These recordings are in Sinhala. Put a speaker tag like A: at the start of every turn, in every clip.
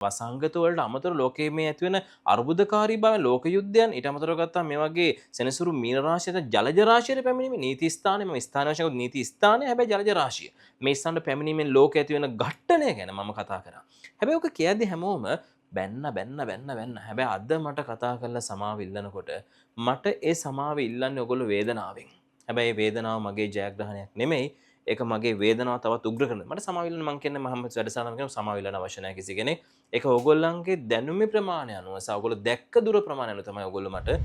A: වසංගත වලට අමතර ලෝකයේ මේ ඇති වෙන අර්බුදකාරී බව ලෝක යුද්ධයන් ඊට අමතරව ගත්තා මේ වගේ සෙනසුරු මීන රාශියට ජලජ රාශියට පැමිණීමේ නීති ස්ථානයේ මම ස්ථාන වශයෙන් නීති ස්ථානයේ හැබැයි ජලජ රාශිය මේ ස්ථානට පැමිණීමෙන් ලෝක ඇති වෙන ඝට්ටණය ගැන මම කතා කරා. හැබැයි ඔක කියද්දි හැමෝම බැන්න හැබැයි අද මට කතා කරලා සමාව ඉල්ලනකොට මට ඒ සමාව ඉල්ලන්නේ ඔයගොල්ලෝ වේදනාවෙන්. හැබැයි වේදනාව මගේ ජයග්‍රහණයක් නෙමෙයි. ඒක මගේ වේදනාව තවත් උග්‍ර කරන. මට සමාව ඉල්ලන්න මං කියන්නේ මහම්මද් වැඩසටහන කියන සමාව ඉල්ලන්න අවශ්‍ය නැහැ කිසි කෙනෙක්. ඒක ඕගොල්ලන්ගේ දැනුමේ ප්‍රමාණය අනුව සහ ඕගොල්ලෝ දැක්ක දුර ප්‍රමාණය අනුව තමයි ඕගොල්ලෝ මට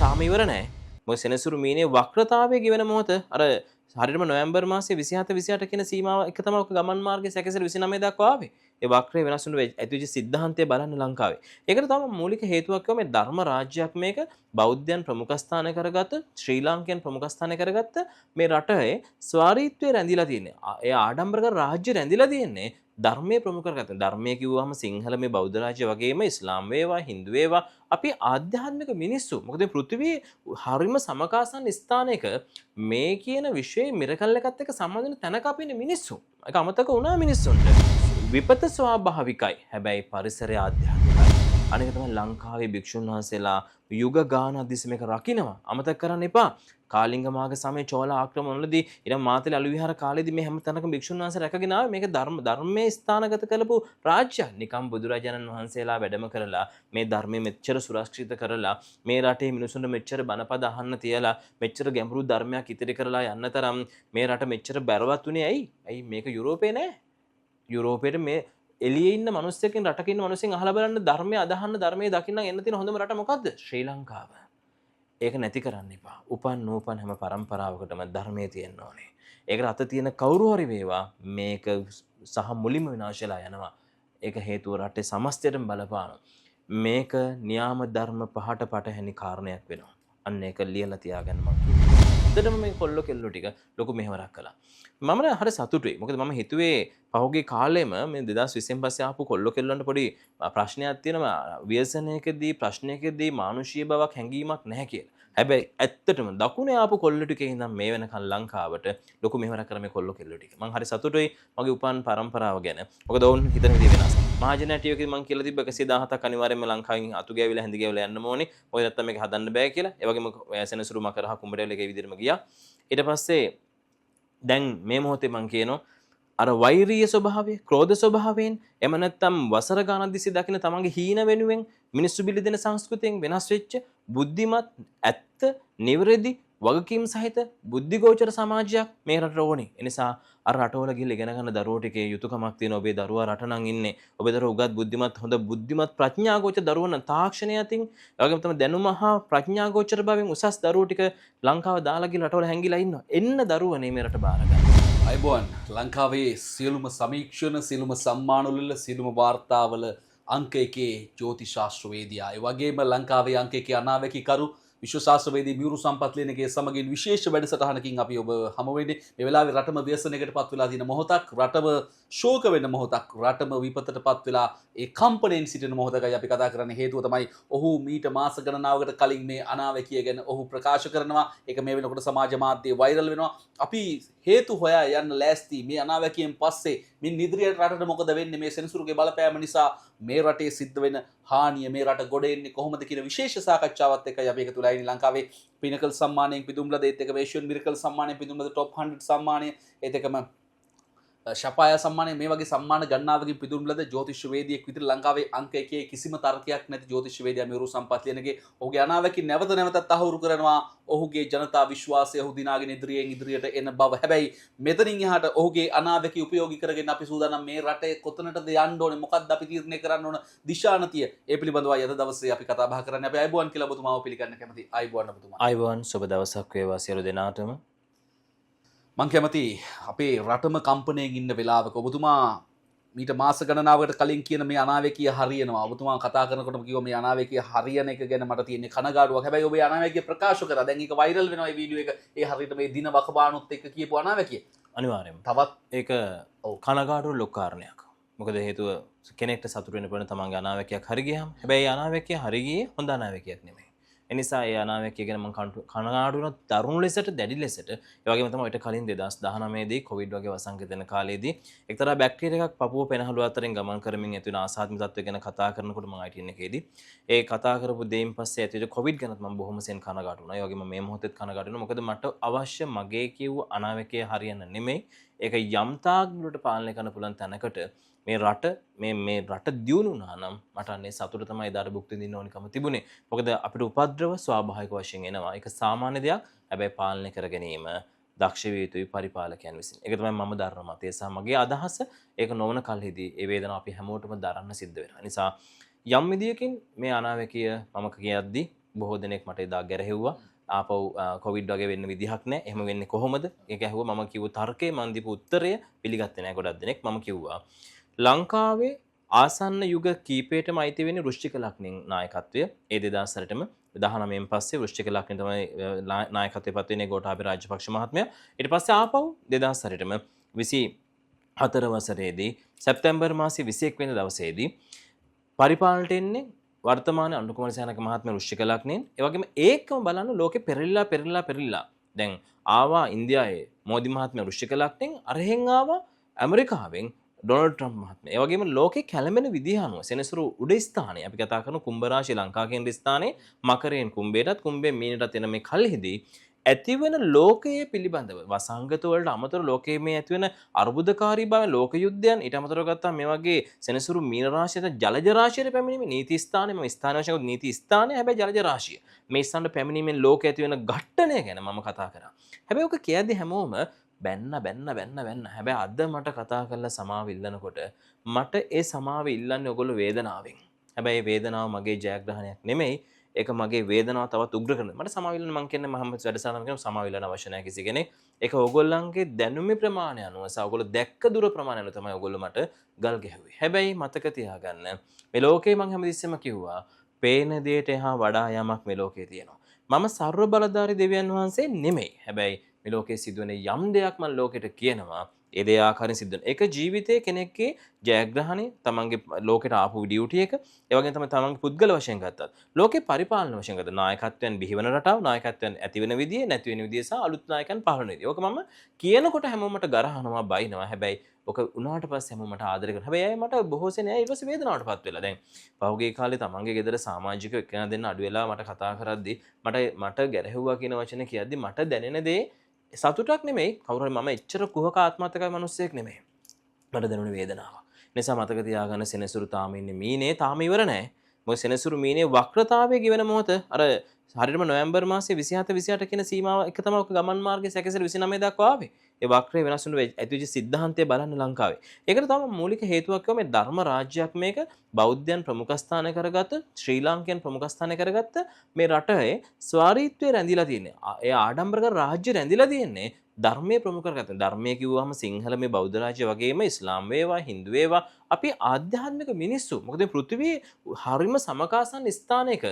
A: තාම ඉවර නැහැ. මොකද සෙනසුරු මීනේ වක්‍රතාවයේ ගෙවෙන මොහොත අර හරියටම නොවැම්බර් මාසයේ 27 28 කියන සීමාව එක තමයි ඔක ගමන් මාර්ගයේ සැකසෙර 29 දක්වා ආවේ. ඒ වක්‍රය වෙනස් වුණු ඇතිවිච්ච සිද්ධාන්තය බලන්න ලංකාවේ. ඒකට තමයි මූලික හේතුවක් කිව්ව මේ ධර්ම රාජ්‍යයක් මේක බෞද්ධයන් ප්‍රමුඛස්ථාන කරගත්ත ශ්‍රී ලාංකයන් ප්‍රමුඛස්ථාන කරගත්ත මේ රටේ ස්වාරීත්වය රැඳිලා තියෙන්නේ. ඒ ආඩම්බරක රාජ්‍ය රැඳිලා තියෙන්නේ ධර්මයේ ප්‍රමුඛ කරගත්ත. ධර්මයේ කිව්වම සිංහල මේ බෞද්ධ රාජ්‍ය වගේම ඉස්ලාම් වේවා හින්දු වේවා අපි ආධ්‍යාත්මික මිනිස්සු. මොකද මේ පෘථිවියේ හරිම සමකාසන්න ස්ථානයක මේ කියන විශ්වයේ මිරකල් එකත් එක්ක සම්බන්ධ වෙන තැනක අපි ඉන්නේ මිනිස්සු. ඒක අමතක වුණා මිනිස්සුන්ට. විපත ස්වාභාවිකයි. හැබැයි පරිසරය ආධ්‍යාත්මිකයි. අනික තමයි ලංකාවේ භික්ෂුන් වහන්සේලා යුග ගානක් තිස්සේ මේක රකින්නවා. අමතක කරන්න එපා. කාලිංග මාග සමයේ චෝල ආක්‍රමණවලදී ඊට මාතලේ අලුවිහාර කාලේදී මේ හැම තැනකම භික්ෂුන් වහන්සේ රැකගෙන ආවේ. මේක ධර්මයේ ස්ථානගත කරපු රාජ්‍යයක්. නිකම් බුදුරජාණන් වහන්සේලා වැඩම කරලා මේ ධර්මයේ මෙච්චර සුරක්ෂිත කරලා මේ රටේ මිනිසුන්ට මෙච්චර බණපද අහන්න තියලා මෙච්චර ගැඹුරු ධර්මයක් ඉතිරි කරලා යන්න තරම් මේ රට මෙච්චර බැරවත් උනේ ඇයි? ඇයි මේක යුරෝපේ නෑ? යුරෝපයේ මේ එළියේ ඉන්න මිනිස්සුකින් රටක ඉන්න මිනිස්සුන් අහලා බලන්න ධර්මයේ අදහන්න ධර්මයේ දකින්න එන්න තියෙන හොඳම රට මොකද්ද? ශ්‍රී ලංකාව. ඒක නැති කරන්න එපා. උපන් නූපන් හැම පරම්පරාවකටම ධර්මයේ තියෙන්න ඕනේ. ඒකට අත තියෙන කවුරු හරි වේවා මේක සහ මුලින්ම විනාශලා යනවා. ඒක හේතුව රටේ සමස්තයටම බලපානවා. මේක න්‍යාම ධර්ම පහට පටහැනි කාරණයක් වෙනවා. අන්න ඒක ලියලා තියාගන්න මම කියනවා. ඇත්තටම මේ කොල්ල කෙල්ලෝ ටික ලොකු මෙහෙවරක් කළා. මම හරි සතුටුයි. මොකද මම හිතුවේ පහුගිය කාලෙම මේ 2020 පස්සේ ආපු කොල්ල කෙල්ලන්ට පොඩි ප්‍රශ්නයක් තියෙනවා. ව්‍යසනයකදී ප්‍රශ්නයකදී මානුෂීය බවක් හැඟීමක් නැහැ කියලා. හැබැයි ඇත්තටම දකුණේ ආපු කොල්ල ටිකේ ඉඳන් මේ වෙනකන් ලංකාවට ලොකු මෙහෙවරක් කරා මේ කොල්ල කෙල්ලෝ ටික. මම හරි සතුටුයි මගේ උපන් පරම්පරාව ගැන. මොකද ඔවුන් හිතන විදිහ වෙනස්. මහජන ටීවී එකේ මම කියලා තිබ්බ 117ක් අනිවාර්යයෙන්ම ලංකාවෙන් අතු ගෑවිලා හැඳි ගෑවිලා යන්න ඕනේ. මොකද නැත්තම් මේක හදන්න බෑ කියලා. ඒ වගේම සෙනසුරු මකරහ කුඹරේල එකේ විදිහටම ගියා. ඊට පස්සේ දැන් මේ මොහොතේ මම කියනවා අර වෛරීය ස්වභාවය, ක්‍රෝධ ස්වභාවයෙන් එම නැත්තම් වසර ගානක් දිස්සේ දකින්න තමන්ගේ හීන වෙනුවෙන් මිනිස්සු බිලි දෙන සංස්කෘතියෙන් වෙනස් වෙච්ච බුද්ධිමත් ඇත්ත නිවැරදි වගකීම් සහිත බුද්ධිගෝචර සමාජයක් මේ රටට ඕනේ. ඒ නිසා අර රටවල ගිහිල්ලා ඉගෙන ගන්න දරුවෝ ටිකේ යුතුයකමක් තියෙනවා. ඔබේ දරුවා රට නම් ඉන්නේ. ඔබේ දරුවා උගත් බුද්ධිමත් හොඳ බුද්ධිමත් ප්‍රඥාගෝචර දරුවෝ නම් තාක්ෂණය අතින් ඒ වගේම තමයි දැනුම හා ප්‍රඥාගෝචර බවෙන් උසස් දරුවෝ ටික ලංකාව දාලා ගිහින් රටවල හැංගිලා ඉන්නවා. එන්න දරුවනේ මේ රට බාර ගන්න.
B: අයිබෝන් ලංකාවේ සියලුම සමීක්ෂණ සියලුම සම්මානවල සියලුම වාර්තාවල අංක 1 ජ්‍යොතිෂ ශාස්ත්‍රවේදියා ඒ වගේම ලංකාවේ අංක 1 අනාවැකිකරු විශ්ව ශාස්ත්‍රවේදී මියුරු සම්පත් ලියනගේ සමගින් විශේෂ වැඩසටහනකින් අපි ඔබ හමු වෙන්නේ මේ වෙලාවේ රටම ව්‍යසනයකටපත් වෙලා තියෙන මොහොතක් රටම ශෝක වෙන මොහොතක් රටම විපතටපත් වෙලා ඒ කම්පණයෙන් සිටින මොහොතකයි අපි කතා කරන්නේ හේතුව තමයි ඔහු මීට මාස ගණනාවකට කලින් මේ අනාවැකිය ගැන ඔහු ප්‍රකාශ කරනවා ඒක මේ වෙනකොට සමාජ මාධ්‍යයේ වෛරල් වෙනවා අපි හේතු හොයා යන්න ලෑස්ති මේ අනාවැකියෙන් පස්සේ මින් ඉදිරියට රටට මොකද වෙන්නේ මේ සෙනසුරුගේ බලපෑම නිසා මේ රටේ සිද්ධ වෙන හානිය මේ රට ගොඩ එන්නේ කොහොමද කියන විශේෂ සාකච්ඡාවත් එක්කයි අපි එකතු වෙලා ඉන්නේ ලංකාවේ පිනකල් සම්මානයෙන් පිදුම් ලද ඒත් එක ඒෂියන් මිරකල් සම්මානයෙන් පිදුම් ලද টොප් 100 සම්මානය ඒත් එකම ශපාය සම්මානය මේ වගේ සම්මාන ගණනාවකින් පිදුම් ලද ජ්‍යොතිෂ්‍යවේදියෙක් විතර ලංකාවේ අංක 1 කිසිම තර්කයක් නැති ජ්‍යොතිෂ්‍යවේදියා මියුරු සම්පත් ලියනගේ ඔහුගේ අනාවැකි නැවත නැවතත් අහුරු කරනවා ඔහුගේ ජනතා විශ්වාසය ඔහු දිනාගෙන ඉදිරියට එන බව. හැබැයි මෙතනින් එහාට ඔහුගේ අනාවැකි උපයෝගී කරගෙන අපි සූදානම් මේ රටේ කොතනටද යන්න ඕනේ මොකක්ද අපි තීරණය කරන්න ඕන දිශානතිය ඒ පිළිබඳව අද දවසේ අපි කතා බහ කරන්නේ. අපි අයිබෝන් කියලා ඔබතුමාව පිළිගන්න කැමතියි. අයිබෝන් ඔබතුමා.
A: අයිබෝන් සුබ දවසක් වේවා සියලු දෙනාටම.
B: මං කැමති අපේ රටම කම්පණයෙන් ඉන්න වෙලාවක ඔබතුමා මීට මාස ගණනාවකට කලින් කියන මේ අනාවැකිය හරියනවා. ඔබතුමා කතා කරනකොටම කිව්වා මේ අනාවැකිය හරියන එක ගැන මට තියෙන කනගාටුවක්. හැබැයි ඔබේ අනාවැකිය ප්‍රකාශ කරා. දැන් ඒක වෛරල් වෙනවා මේ වීඩියෝ එක. ඒ හරියට මේ දින වකබානුත් එක්ක කියපු අනාවැකිය.
A: අනිවාර්යයෙන්ම.
B: තවත්
A: ඒක කනගාටුව ලොකු කාරණයක්. මොකද හේතුව කෙනෙක්ට සතුට වෙන්න පුළුවන් තමන්ගේ අනාවැකියක් හරි ගියාම. හැබැයි අනාවැකිය හරි ගියේ හොඳ අනාවැකියක් නෙමෙයි. එනිසා ඒ අනාවැකිය ගැන මම කනගාටු වෙන දරුණු ලෙසට දැඩි ලෙසට ඒ වගේම තමයි ඊට කලින් 2019 දී කොවිඩ් වගේ වසංගත වෙන කාලේදී එක්තරා බැක්ටීරියා එකක් පපුව පෙනහළු අතරින් ගමන් කරමින් ඇති වෙන ආසාත්මික තත්ත්වය ගැන කතා කරනකොට මම ITN එකේදී ඒ කතා කරපු දෙයින් පස්සේ ඇති වෙච්ච කොවිඩ් ගැනත් මම බොහොම සෙන් කනගාටු වුණා. ඒ වගේම මේ මොහොතේත් කනගාටු වෙනවා. මොකද මට අවශ්‍ය මගේ කියව අනාවැකිය හරියන්න නෙමෙයි. ඒක යම් තාක් දුරට පාලනය කරන්න පුළුවන් තැනකට මේ රට දියුණු වුණා නම් මට අන්නේ සතුට තමයි ඊදාට භුක්ති විඳින්න ඕනිකම තිබුණේ. මොකද අපිට උපද්‍රව ස්වාභාවික වශයෙන් එනවා. ඒක සාමාන්‍ය දෙයක්. හැබැයි පාලනය කර ගැනීම දක්ෂ විය යුතුයි පරිපාලකයන් විසින්. ඒක තමයි මම දරන මතය සහ මගේ අදහස. ඒක නොවන කල්හිදී ඒ වේදනාව අපි හැමෝටම දරන්න සිද්ධ වෙනවා. නිසා යම් විදියකින් මේ අනාවැකිය මම කියද්දි බොහෝ දෙනෙක් මට එදා ගැරහෙව්වා. ආපහු කොවිඩ් වගේ වෙන්න විදිහක් නැහැ. එහෙම වෙන්නේ කොහොමද? ඒක ඇහුවා මම කිව්ව තර්කේ මන් දීපු උත්තරය පිළිගත්තේ නැහැ ගොඩක් දෙනෙක්. මම කිව්වා ලංකාවේ ආසන්න යුග කීපයටම අයිති වෙන්නේ වෘශ්චික ලග්නෙන් නායකත්වය. ඒ 2008ටම 19න් පස්සේ වෘශ්චික ලග්නෙ තමයි නායකත්වයට පත් වෙන්නේ ගෝඨාභය රාජපක්ෂ මහත්මයා. ඊට පස්සේ ආපහු 2008ටම 24 වසරේදී සැප්තැම්බර් මාසයේ 21 වෙනි දවසේදී පරිපාලනයට එන්නේ වර්තමාන අනුකුමාර සේනානායක මහත්මයා වෘශ්චික ලග්නෙන්. ඒ වගේම ඒකම බලන්න ලෝකෙ පෙරලිලා දැන් ආවා ඉන්දියාවේ මෝදි මහත්මයා වෘශ්චික ලග්නෙන් අරහෙන් ආවා ඇමරිකාවෙන් ඩොනල්ඩ් ට්‍රම්ප් මහත්මයා. ඒ වගේම ලෝකේ කැළඹෙන විදිහ අනුව සෙනසුරු උඩ ස්ථානයේ අපි කතා කරන කුම්භ රාශිය ලංකා කේන්ද්‍ර ස්ථානයේ මකරයෙන් කුම්භයටත් කුම්භයෙන් මීනටත් එන මේ කල්හිදී ඇතිවෙන ලෝකයේ පිළිබඳව වසංගත වලට අමතර ලෝකයේ මේ ඇතිවෙන අර්බුදකාරී බව ලෝක යුද්ධයන් ඊට අමතරව ගත්තා මේ වගේ සෙනසුරු මීන රාශියට ජලජ රාශියට පැමිණීමේ නීති ස්ථානයේ මම ස්ථාන වශයෙන් නීති ස්ථානයේ හැබැයි ජලජ රාශිය මේ ස්ථානට පැමිණීමෙන් ලෝකයේ ඇතිවෙන ඝට්ටනය ගැන මම කතා කරා. හැබැයි ඔක කියද්දි හැමෝම බැන්න හැබැයි අද මට කතා කරලා සමාව ඉල්ලනකොට මට ඒ සමාව ඉල්ලන්නේ ඔයගොල්ලෝ වේදනාවෙන්. හැබැයි වේදනාව මගේ ජයග්‍රහණයක් නෙමෙයි. ඒක මගේ වේදනාව තවත් උග්‍ර කරන. මට සමාව ඉල්ලන්න මං කියන්නේ මහම්මද් වැඩසටහන කියන සමාව ඉල්ලන්න අවශ්‍ය නැහැ කිසි කෙනෙක්. ඒක ඔයගොල්ලන්ගේ දැනුමේ ප්‍රමාණය අනුව සහ ඔයගොල්ලෝ දැක්ක දුර ප්‍රමාණය අනුව තමයි ඔයගොල්ලෝ මට ගල් ගැහුවේ. හැබැයි මතක තියාගන්න මේ ලෝකේ මං හැමතිස්සෙම කිව්වා පේන දෙයට එහා වඩා යමක් මේ ලෝකේ තියෙනවා. මම සර්ව බලධාරී දෙවියන් වහන්සේ නෙමෙයි. හැබැයි මේ ලෝකයේ සිදුවෙන යම් දෙයක් මම ලෝකෙට කියනවා ඒ දේ ආකාරයෙන් සිද්ධ වෙන. ඒක ජීවිතයේ කෙනෙක්ගේ ජයග්‍රහණය, තමන්ගේ ලෝකෙට ආපු ඩියුටි එක, ඒ වගේම තමයි තමන්ගේ පුද්ගල වශයෙන් ගත්තත්. ලෝකේ පරිපාලන වශයෙන් ගත්තා. නායකත්වයන් බිහිවන රටාව, නායකත්වයන් ඇති වෙන විදිය, නැති වෙන විදිය සහ අලුත් නායකයන් පහළ වෙන විදිය. ඕක මම කියනකොට හැමෝමට ගරහනවා, බයිනවා. හැබැයි ඔක උනාට පස්සේ හැමෝමට ආදරය කරනවා. හැබැයි අය මට බොහෝසේ නෑ ඊට පස්සේ වේදනාවටපත් වෙලා. දැන් පහුගිය කාලේ තමන්ගේ ගෙදර සමාජිකයෝ එක්කෙනා දෙන්න අඩු වෙලා මට කතා කරද්දි මට ගැරහෙව්වා කියන වචනේ කියද්දි මට දැනෙන දේ සතුටක් නෙමෙයි. කවුරු හරි මම එච්චර කුහක ආත්මార్థකයි මිනිස්සෙක් නෙමෙයි. මට දැනුනේ වේදනාව. නිසා මතක තියාගන්න සෙනසුරු තාම ඉන්නේ මීනේ තාම ඉවර නැහැ. මොකද සෙනසුරු මීනේ වක්‍රතාවයේ ගෙවෙන මොහොත අර හරියටම නොවැම්බර් මාසයේ 27 28 කියන සීමාව එක තමයි ඔක ගමන් මාර්ගයේ සැකසෙල 29 දක්වා ආවේ. ඒ වක්‍රය වෙනස් වුණු ඇතිවිච්ච සිද්ධාන්තය බලන්න ලංකාවේ. ඒකට තමයි මූලික හේතුවක් කිව්ව මේ ධර්ම රාජ්‍යයක් මේක බෞද්ධයන් ප්‍රමුඛස්ථාන කරගත්ත ශ්‍රී ලාංකිකයන් ප්‍රමුඛස්ථාන කරගත්ත මේ රටේ ස්වාරීත්වය රැඳිලා තියෙන්නේ. ඒ ආඩම්බරක රාජ්‍ය රැඳිලා තියෙන්නේ ධර්මයේ ප්‍රමුඛ කරගත්ත. ධර්මයේ කිව්වම සිංහල මේ බෞද්ධ රාජ්‍ය වගේම ඉස්ලාම් වේවා හින්දු වේවා අපි ආධ්‍යාත්මික මිනිස්සු. මොකද මේ පෘථිවියේ හරිම සමකාසන්න ස්ථානයක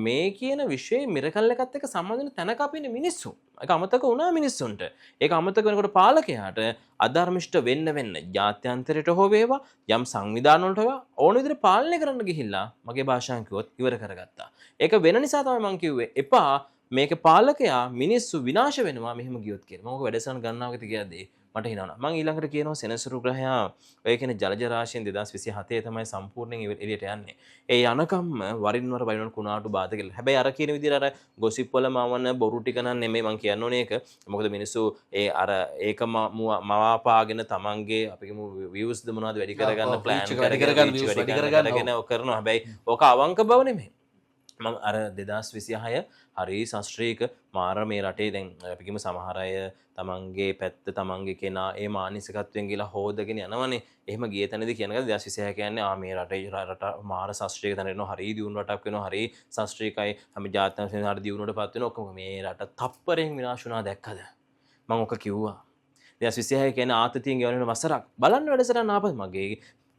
A: මේ කියන විශ්වයේ මිරකල් එකත් එක්ක සම්බන්ධ වෙන තැනක අපි ඉන්නේ මිනිස්සු. ඒක අමතක වුණා මිනිස්සුන්ට. ඒක අමතක වෙනකොට පාලකයාට අධර්මිෂ්ඨ වෙන්න ජාත්‍යන්තරයට හෝ වේවා යම් සංවිධාන වලට වේවා ඕන විදිහට පාලනය කරන්න ගිහිල්ලා මගේ භාෂාවෙන් කිව්වොත් ඉවර කරගත්තා. ඒක වෙන නිසා තමයි මම කිව්වේ එපා මේක පාලකයා මිනිස්සු විනාශ වෙනවා මෙහෙම ගියොත් කියලා. මම ඔක වැඩසටහන ගන්නවකට කියද්දී මට හිනවනවා. මම ඊළඟට කියනවා සෙනසුරු ග්‍රහයා ඔය කියන ජලජ රාශියෙන් 2027 තමයි සම්පූර්ණයෙන් එළියට යන්නේ. ඒ යනකම්ම වරින් වර කුණාටු බාධා කියලා. හැබැයි අර කියන විදිහට අර ගොසිප් වල මවන බොරු ටික නන් නෙමෙයි මම කියන්න ඕනේ ඒක. මොකද මිනිස්සු ඒ අර ඒකම මවාපාගෙන තමන්ගේ අපි කියමු views ද මොනවද වැඩි කරගන්න plan කරගෙන ඔක කරනවා. හැබැයි ඕක අවංක බව නෙමෙයි. මම අර 2026 හරි ශාස්ත්‍රීයක මාර මේ රටේ දැන් අපි කියමු සමහර අය තමන්ගේ පැත්ත තමන්ගේ කෙනා ඒ මානසිකත්වයෙන් ගිහලා හොදගෙන යනවනේ. එහෙම ගිය තැනදී කියන එක 2026 කියන්නේ මේ රට මාර ශාස්ත්‍රීයක තැනට එනවා. හරි දියුණු රටක් වෙනවා. හරි ශාස්ත්‍රීයකයි හැම ජාත්‍යන්තර වශයෙන් හරි දියුණුවටපත් වෙනවා. ඔක්කොම මේ රට තප්පරෙන් විනාශ වුණා දැක්කද? මම ඔක කිව්වා. 2026 කියන්නේ ආතතියෙන් ගෙවන වසරක්. බලන්න වැඩසටහන ආපස් මගේ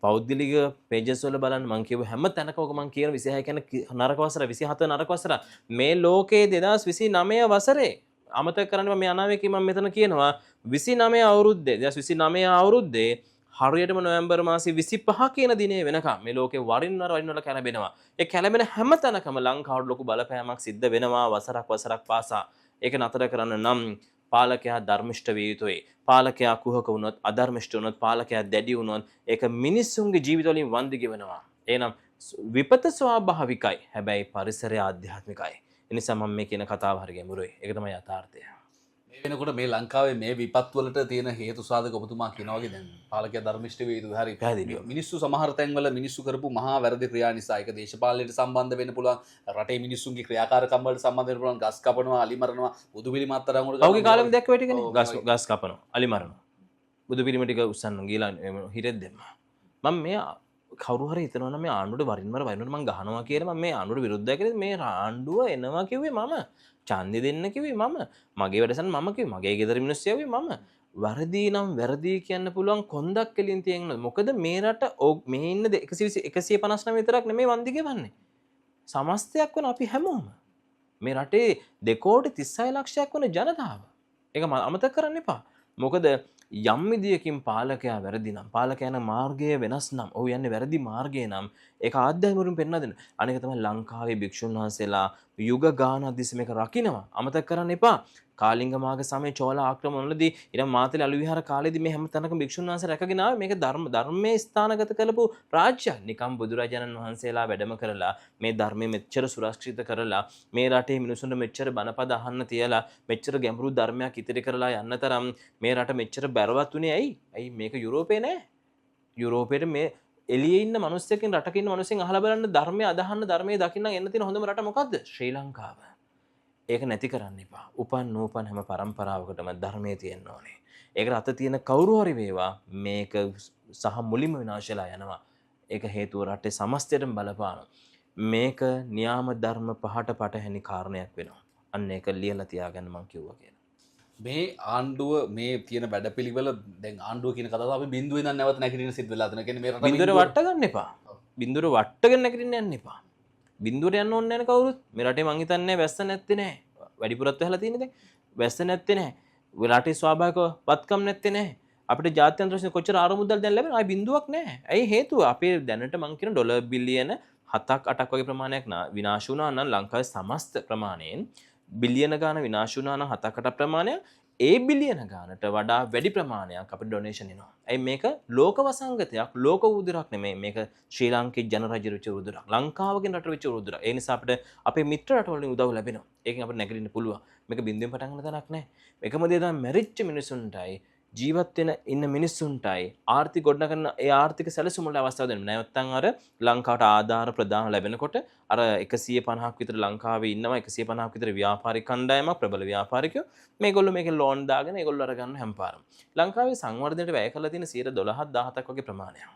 A: පෞද්ගලික පේජස් වල බලන්න මං කියව හැම තැනක ඔක මං කියන 26 කියන්නේ නරක වසර 27 නරක වසර මේ ලෝකයේ 2029 වසරේ අමතක කරන්න මේ අනාවේකී මම මෙතන කියනවා 29 අවුරුද්දේ 2029 අවුරුද්දේ හරියටම නොවැම්බර් මාසේ 25 කියන දිනේ වෙනකම් මේ ලෝකේ වරින් වර කැළඹෙනවා. ඒ කැළඹෙන හැම තැනකම ලංකාවට ලොකු බලපෑමක් සිද්ධ වෙනවා වසරක් පාසා. ඒක නතර කරන්න නම් පාලකයා ධර්මිෂ්ඨ විය යුතුයි. පාලකයා කුහක වුණොත්, අධර්මිෂ්ඨ වුණොත්, පාලකයා දැඩි වුණොත් ඒක මිනිස්සුන්ගේ ජීවිතවලින් වන්දි ගෙවනවා. එහෙනම් විපත ස්වාභාවිකයි. හැබැයි පරිසරය ආධ්‍යාත්මිකයි. ඒ නිසා මම මේ කියන කතාව හරිය ගැඹුරුයි. ඒක තමයි යථාර්ථය.
B: මේ වෙනකොට මේ ලංකාවේ මේ විපත් වලට තියෙන හේතු සාධක ඔබතුමා කියනවා වගේ දැන් පාලකයා ධර්මිෂ්ඨ වේ යුතුයි. හරි.
A: පැහැදිලිව.
B: මිනිස්සු සමහර තැන්වල මිනිස්සු කරපු මහා වැරදි ක්‍රියා නිසා ඒක දේශපාලනයට සම්බන්ධ වෙන්න පුළුවන්. රටේ මිනිස්සුන්ගේ ක්‍රියාකාරකම් වලට සම්බන්ධ වෙන්න පුළුවන්. ගස් කපනවා, අලි මරනවා, බුදු පිළිම අත්තරන් උඩ
A: පහුගිය කාලෙම දැක්ක වෙ ටිකනේ. ගස් කපනවා, අලි මරනවා. බුදු පිළිම ටික උස්සන්න ගිහලා හිරෙත් දෙන්න. මම මේ කවුරු හරි හිතනවා නම් මේ ආණ්ඩුවට වරින් වර මම ගහනවා කියලා මම මේ ආණ්ඩුවට විරුද්ධයි කියලා මේ ආණ්ඩුව එනවා කිව්වේ මම. ඡන්දෙ දෙන්න කිව්වේ මම. මගේ වැඩසටහන මම කිව්වේ. මගේ ගෙදර මිනිස්සු යව්වේ මම. වැරදි නම් වැරදි කියන්න පුළුවන් කොන්දක් කෙලින් තියෙනවා. මොකද මේ රට මේ ඉන්න 159 විතරක් නෙමෙයි වන්දි ගෙවන්නේ. සමස්තයක් වන අපි හැමෝම. මේ රටේ 2 කෝටි 36 ලක්ෂයක් වන ජනතාව. ඒක අමතක කරන්න එපා. මොකද යම් විදියකින් පාලකයා වැරදි නම් පාලකයා යන මාර්ගය වෙනස් නම් ඔහු යන්නේ වැරදි මාර්ගය නම් ඒක ආධ්‍යාත්මිකවම පෙන්වා දෙන්න. අනික තමයි ලංකාවේ භික්ෂුන් වහන්සේලා යුග ගානක් තිස්සේ මේක රකින්නවා. අමතක කරන්න එපා. කාලිංග මාග සමයේ චෝල ආක්‍රමණවලදී ඊට මාතලේ අලු විහාර කාලේදී මේ හැම තැනකම භික්ෂුන් වහන්සේ රැකගෙන ආවේ මේක ධර්මයේ ස්ථානගත කරපු රාජ්‍යයක්. නිකම් බුදුරජාණන් වහන්සේලා වැඩම කරලා මේ ධර්මයේ මෙච්චර සුරක්ෂිත කරලා මේ රටේ මිනිසුන්ට මෙච්චර බණපද අහන්න තියලා මෙච්චර ගැඹුරු ධර්මයක් ඉතිරි කරලා යන්න තරම් මේ රට මෙච්චර බැරවත් උනේ ඇයි? ඇයි මේක යුරෝපේ නෑ? යුරෝපේට මේ එළියේ ඉන්න මිනිස්සුකින් රටක ඉන්න මිනිස්සුන් අහලා බලන්න ධර්මයේ අදහන්න ධර්මයේ දකින්න එන්න තියෙන හොඳම රට මොකද්ද? ශ්‍රී ලංකාව. ඒක නැති කරන්න එපා. උපන් නූපන් හැම පරම්පරාවකටම ධර්මයේ තියෙන්න ඕනේ. ඒකට අත තියෙන කවුරු හරි වේවා මේක සහ මුලින්ම විනාශලා යනවා. ඒක හේතුව රටේ සමස්තයටම බලපානවා. මේක න්‍යාම ධර්ම පහට පටහැනි කාරණයක් වෙනවා. අන්න ඒක ලියලා තියාගන්න මම කිව්වා කියලා.
B: මේ ආණ්ඩුව මේ තියෙන වැඩපිළිවෙල දැන් ආණ්ඩුව කියන කතාව අපි බිඳුවේ ඉඳන් නැවත නැගිටින සිද්ධ වෙලා තියෙනවා. කියන්නේ මේ රට
A: බිඳුවට වට ගන්න එපා. බිඳුවට වට්ටගෙන නැගිටින්න යන්න එපා. බිඳුවට යන්න ඕනේ නැහැ කවුරුත්. මේ රටේ මං හිතන්නේ වැස්ස නැත්තේ නෑ. වැඩිපුරත් වෙලා තියෙන්නේ දැන්. වැස්ස නැත්තේ නෑ. රටේ ස්වාභාවික වත්කම් නැත්තේ නෑ. අපිට ජාත්‍යන්තර වශයෙන් කොච්චර ආරමුදල් දැන් ලැබෙනවා. ආයි බිඳුවක් නෑ. ඇයි හේතුව? අපේ දැනට මං කියන ඩොලර් බිලියන 7ක් 8ක් වගේ ප්‍රමාණයක් විනාශ වුණා නම් ලංකාවේ සමස්ත ප්‍රමාණයෙන් බිලියන ගාන විනාශ වුණා නම් 7ක් 8ක් ප්‍රමාණයක් ඒ බිලියන ගානට වඩා වැඩි ප්‍රමාණයක් අපිට ඩොනේෂන් එනවා. ඇයි මේක ලෝක වසංගතයක්, ලෝක උදුරක් නෙමෙයි. මේක ශ්‍රී ලාංකික ජනරජ රුචි උදුරක්. ලංකාවගෙන් රට රුචි උදුරක්. ඒ නිසා අපිට අපේ මිත්‍ර රටවලින් උදව් ලැබෙනවා. ඒකෙන් අපිට නැගිටින්න පුළුවන්. මේක බින්දුවෙන් පටන් ගන්න තැනක් නැහැ. එකම දේ තමයි මැරිච්ච මිනිසුන්ටයි ජීවත් වෙන ඉන්න මිනිස්සුන්ටයි ආර්ථික ගොඩනගන ඒ ආර්ථික සැලසුම් වල අවස්ථාව දෙන්න. නැත්නම් අර ලංකාවට ආධාර ප්‍රදාන ලැබෙනකොට අර 150ක් විතර ලංකාවේ ඉන්නවා 150ක් විතර ව්‍යාපාරික කණ්ඩායමක් ප්‍රබල ව්‍යාපාරිකයෝ මේගොල්ලෝ මේකේ ලෝන් දාගෙන ඒගොල්ලෝ අරගන්න හැම්පාරම්. ලංකාවේ සංවර්ධනයට වැය කරලා තියෙන 12 17ක් වගේ ප්‍රමාණයක්.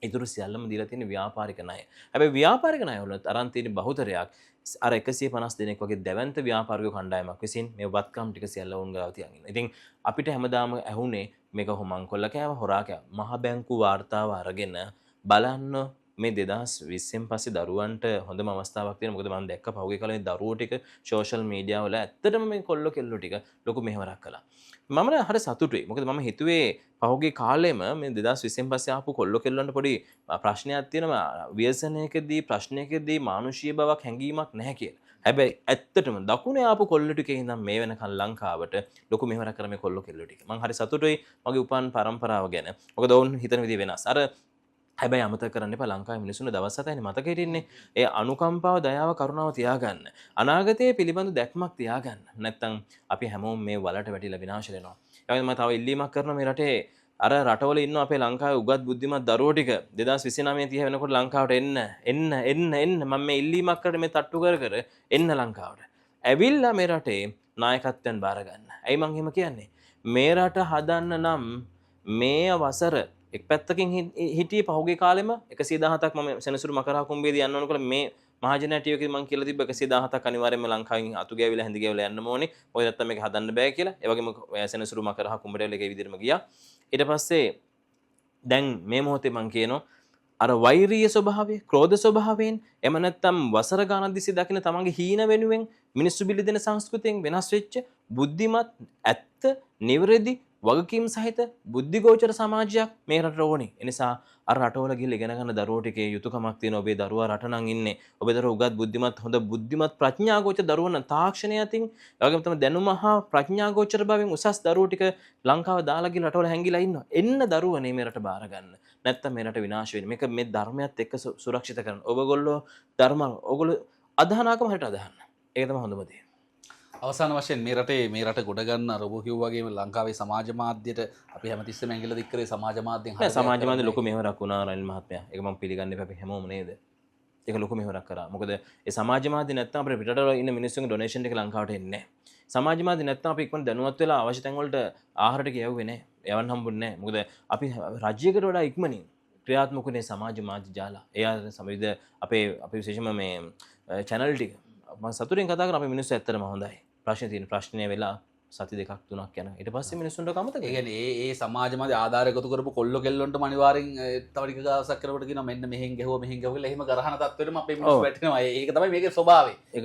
A: ඉතුරු සියල්ලම දීලා තියෙන ව්‍යාපාරික ණය. හැබැයි ව්‍යාපාරික ණය වලත් අරන් තියෙන බහුතරයක් අර 150 දෙනෙක් වගේ දැවැන්ත ව්‍යාපාරික කණ්ඩායමක් විසින් මේ වත්කම් ටික සියල්ල වුන් ගාව තියන් ඉන්න. ඉතින් අපිට හැමදාම ඇහුනේ මේක හොමංකොල්ල කෑව හොරා කෑව. මහ බැංකු වාර්තාව අරගෙන බලන්න මේ 2020න් පස්සේ දරුවන්ට හොඳම අවස්ථාවක් තියෙනවා. මොකද මම දැක්ක පහුගිය කාලේ දරුවෝ ටික සෝෂල් මීඩියා වල ඇත්තටම මේ කොල්ලෝ කෙල්ලෝ ටික ලොකු මෙහෙවරක් කළා. මම හරි සතුටුයි. මොකද මම හිතුවේ පහුගිය කාලෙම මේ 2020න් පස්සේ ආපු කොල්ලෝ කෙල්ලන්ට පොඩි ප්‍රශ්නයක් තියෙනවා. ව්‍යසනයකදී ප්‍රශ්නයකදී මානුෂීය බවක් හැඟීමක් නැහැ කියලා. හැබැයි ඇත්තටම දකුණේ ආපු කොල්ලෝ ටිකේ ඉඳන් මේ වෙනකන් ලංකාවට ලොකු මෙහෙවරක් කරා මේ කොල්ලෝ කෙල්ලෝ ටික. මම හරි සතුටුයි මගේ උපන් පරම්පරාව ගැන. මොකද ඔවුන් හිතන විදිහ වෙනස්. අර හැබැයි අමතක කරන්න එපා ලංකාවේ මිනිස්සුන්ට දවස් 7යිනේ මතක හිටින්නේ. ඒ අනුකම්පාව, දයාව, කරුණාව තියාගන්න. අනාගතයේ පිළිබඳ දැක්මක් තියාගන්න. නැත්තම් අපි හැමෝම මේ වලට වැටිලා විනාශ වෙනවා. ඒ වගේම තව ඉල්ලීමක් කරනවා මේ රටේ අර රටවල ඉන්න අපේ ලංකාවේ උගත් බුද්ධිමත් දරුවෝ ටික 2029 30 වෙනකොට ලංකාවට එන්න මම මේ ඉල්ලීමක් කරලා මේ තට්ටු කර එන්න ලංකාවට. ඇවිල්ලා මේ රටේ නායකත්වයෙන් බාර ගන්න. ඇයි මං එහෙම කියන්නේ? මේ රට හදන්න නම් මේ වසර එක් පැත්තකින් හිටියේ පහුගිය කාලෙම 117ක් මම සෙනසුරු මකරා කුඹේදී යන්න ඕනකොට මේ මහජන ටීවී එකේ මම කියලා තිබ්බ 117ක් අනිවාර්යයෙන්ම ලංකාවෙන් අතු ගෑවිලා හැඳි ගෑවිලා යන්න ඕනේ. ඔය නැත්තම් මේක හදන්න බෑ කියලා. ඒ වගේම සෙනසුරු මකරා කුඹේට ඒකේ විදිහටම ගියා. ඊට පස්සේ දැන් මේ මොහොතේ මම කියනවා අර වෛරීය ස්වභාවය, ක්‍රෝධ ස්වභාවයෙන් එම නැත්තම් වසර ගානක් දිස්සේ දකින්න තමන්ගේ හීන වෙනුවෙන් මිනිස්සු බිලි දෙන සංස්කෘතියෙන් වෙනස් වෙච්ච බුද්ධිමත් ඇත්ත නිවැරදි වගකීම් සහිත බුද්ධිගෝචර සමාජයක් මේ රටට ඕනේ. ඒ නිසා අර රටවල ගිහලා ඉගෙන ගන්න දරුවෝ ටිකේ යුතුයකමක් තියෙනවා. ඔබේ දරුවා රට නම් ඉන්නේ. ඔබේ දරුවා උගත් බුද්ධිමත් හොඳ බුද්ධිමත් ප්‍රඥාගෝචර දරුවෝ නම් තාක්ෂණය අතින් ඒ වගේම තමයි දැනුම හා ප්‍රඥාගෝචර බවෙන් උසස් දරුවෝ ටික ලංකාව දාලා ගිහලා රටවල හැංගිලා ඉන්නවා. එන්න දරුවනේ මේ රට බාර ගන්න. නැත්තම් මේ රට විනාශ වෙන්නේ. මේක මේ ධර්මයත් එක්ක සුරක්ෂිත කරන්න. ඔබගොල්ලෝ ඔයගොල්ලෝ අදහනාකම හරියට අදහන්න. ඒක තමයි හොඳම දේ.
B: අවසාන වශයෙන් මේ රට ගොඩ ගන්න අර ඔබ කිව්වා වගේම ලංකාවේ සමාජ මාධ්‍යයට අපි හැමතිස්සෙම ඇඟිල්ල දික් කරේ සමාජ මාධ්‍යෙන්
A: නෑ සමාජ මාධ්‍ය ලොකු මෙහෙවරක් වුණා රනිල් මහත්මයා. ඒක මම පිළිගන්නේ අපි හැමෝම නේද? ඒක ලොකු මෙහෙවරක් කරා. මොකද ඒ සමාජ මාධ්‍ය නැත්තම් අපේ පිටරට ඉන්න මිනිස්සුන්ගේ ඩොනේෂන් ටික ලංකාවට එන්නේ නෑ. සමාජ මාධ්‍ය නැත්තම් අපි ඉක්මනට දැනුවත් වෙලා අවශ්‍ය තැන් වලට ආහාර ටික යවුවේ නෑ. යවන්න හම්බුන්නේ නෑ. මොකද අපි රාජ්‍යයකට වඩා ඉක්මනින් ක්‍රියාත්මක වුණේ සමාජ මාධ්‍ය ජාල. ඒ අතර සමවිද අපේ විශේෂම මේ channel ටික මම සතුටින් කතා කරන අපේ මිනිස්සු ඇත්තටම හොඳයි. ප්‍රශ්න තියෙන ප්‍රශ්නය වෙලා සති දෙකක් තුනක් යන ඊට පස්සේ මිනිස්සුන්ට කමතක.
B: ඒ කියන්නේ ඒ සමාජ මාධ්‍ය ආධාර එකතු කරපු කොල්ලෝ කෙල්ලොන්ට අනිවාර්යෙන් තව ටික දවසක් කරවට කියනවා මෙන්න මෙහෙන් ගැහුවා මෙහෙන් ගැහුවා කියලා එහෙම ගරහන තත්ත්වෙටම අපේ මිනිස්සු වැටෙනවා. ඒක තමයි මේකේ ස්වභාවය.
A: ඒක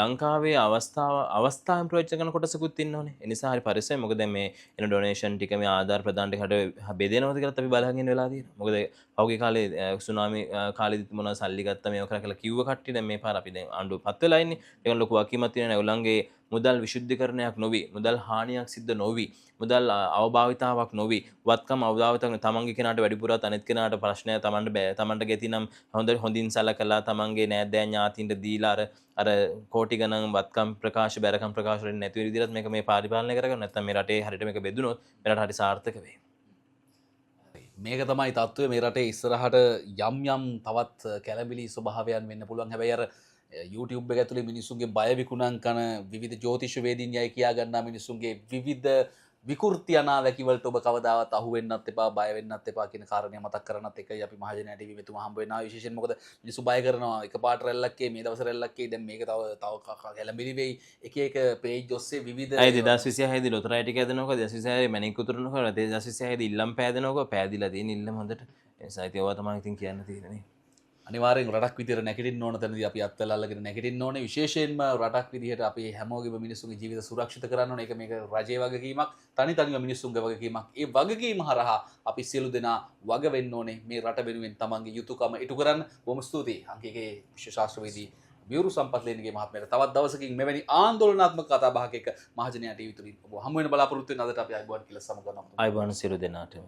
A: ලංකාවේ අවස්ථාවෙන් ප්‍රයෝජන ගන්න කොටසකුත් ඉන්නෝනේ. ඒ නිසා හරි පරිස්සමෙන් මොකද දැන් මේ එන ඩොනේෂන් ටික මේ ආධාර ප්‍රදාන ටිකට බෙදෙනවද කියලාත් අපි බලන් ඉන්න වෙලා තියෙනවා. මොකද පහුගිය කාලේ සුනාමි කාලෙදිත් මොනවද සල්ලි ගත්තා මේව කරා කියලා කිව්ව කට්ටිය දැන් මේ පාර අපි දැන් ආණ්ඩුවපත් වෙලා ඉන්නේ. ඒක ලොකු වකීමක් තියෙනවා. ඒගොල්ලන්ගේ මුදල් විශුද්ධිකරණයක් නොවි, මුදල් හානියක් සිද්ධ නොවි, මුදල් අවභාවිතාවක් නොවි, වත්කම් අවභාවිතාවක් තමන්ගේ කෙනාට වැඩිපුරත් අනිත් කෙනාට ප්‍රශ්නය තමන්ට බෑ. තමන්ට ගෙති නම් හොඳින් සලකලා තමන්ගේ නෑදෑ ඥාතින්ට දීලා අර කෝටි ගණන් වත්කම් ප්‍රකාශ බැරකම් ප්‍රකාශ වලින් නැති විදිහට මේක මේ පරිපාලනය කරගන්න නැත්නම් මේ රටේ හරියට මේක බෙදුනොත් මේ රට හරි සාර්ථක වෙයි.
B: මේක තමයි තත්ත්වය. මේ රටේ ඉස්සරහට යම් තවත් කැළඹිලි ස්වභාවයන් වෙන්න පුළුවන්. හැබැයි අර YouTube එක ඇතුලේ මිනිස්සුන්ගේ බය විකුණන් කන විවිධ ජ්‍යොතිෂ වේදිනියයි කියා ගන්නා මිනිස්සුන්ගේ විවිධ විකෘති අනාවැකි වලට ඔබ කවදාවත් අහු වෙන්නත් එපා, බය වෙන්නත් එපා කියන කාරණය මතක් කරනත් එකයි අපි මහජනයා ටීවී මෙතුමා හම්බ වෙනවා. විශේෂයෙන් මොකද මිනිස්සු බය කරනවා එකපාරට රැල්ලක්කේ මේ දවස් රැල්ලක්කේ දැන් මේක තව කැළඹිලි වෙයි එක පේජ් ඔස්සේ විවිධ
A: අය 2026 දී ලොතරැයි ටික ඇදෙනවකෝ 2026 මැණික් උතුරනකෝ 2026 දී ඉල්ලම් පෑදෙනවකෝ පෑදිලා තියෙන ඉල්ලම හොඳට ඒ නිසා ඉතින් ඒවා තමයි ඉතින් කියන්න තියෙන්නේ.
B: අනිවාර්යෙන් රටක් විදියට නැගිටින්න ඕන තැනදී අපි අත්වල අල්ලගෙන නැගිටින්න ඕනේ. විශේෂයෙන්ම රටක් විදියට අපි හැමෝගෙම මිනිස්සුන්ගේ ජීවිත සුරක්ෂිත කරන්න ඕනේ. මේක රජයේ වගකීමක්, තනිව මිනිස්සුන්ගේ වගකීමක්. ඒ වගකීම හරහා අපි සියලු දෙනා වග වෙන්න ඕනේ මේ රට වෙනුවෙන් තමන්ගේ යුතුයකම ඉටු කරන්න. බොහොම ස්තුතියි අංකයේ විශ්ව ශාස්ත්‍රවේදී මියුරු සම්පත්ලේනගේ මහත්මයාට. තවත් දවසකින් මෙවැනි ආందోලනාත්මක කතා බහක එක මහජනයා ටීවී තුලින් ඔබ හමු වෙන බලාපොරොත්තු වෙන අදට අපි අයිබෝන් කියලා සමු ගන්නවා.
A: අයිබෝන් සියලු දෙනාටම.